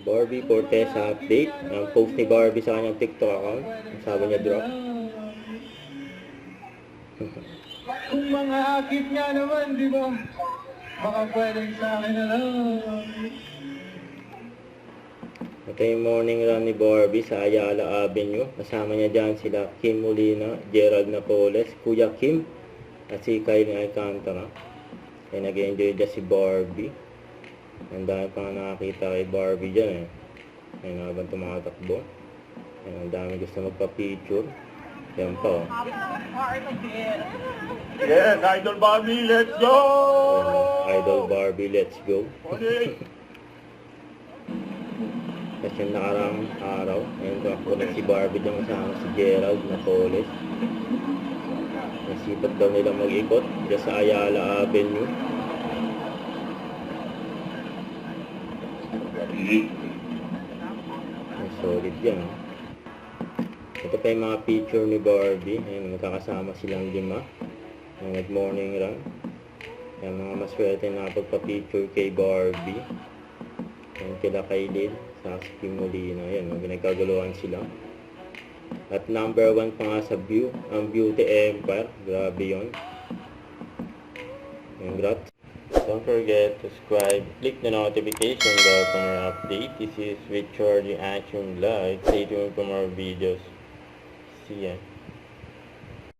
Barbie Fortesa update. Ang post ni Barbie sa kanyang TikTok account. Ang sabi niya drop. Kung mga akit nga naman, di ba? Baka pwedeng sa akin na lang. Ito yung morning run ni Barbie sa Ayala Avenue. Kasama niya dyan sila Kim Molina, Gerald Napoles, Kuya Kim, at si Kyle Alcantara. Kaya nag-enjoy dyan si Barbie. Ang dami pang nakakita kay Barbie dyan eh. Ayun habang tumatakbo. Ayun, ang dami gusto magpa-picture. Yan pa oh. Yes, Idol Barbie, let's go! Idol Barbie, let's go. Kasi yung nakarang araw, ayun tumakbo na si Barbie dyan kasama si Gerald Napoles. Nasipag daw nila mag-ikot dyan sa Ayala Avenue. Ay, solid yan. Ito pa yung mga picture ni Barbie. Ayun, magkakasama silang 5. Ayun, nag-morning run. Ayun, mga maswerte na pagpa-picture kay Barbie. Ayun, kila Kailin, sa Kim Molina. Ayun, pinagkaguluhan sila. At number 1 pa nga sa view, ang Beauty Empire. Grabe yun. Congrats. Don't forget to subscribe, click the notification bell for more update. This is Richard Reaction Live. Stay tuned for more videos. See ya.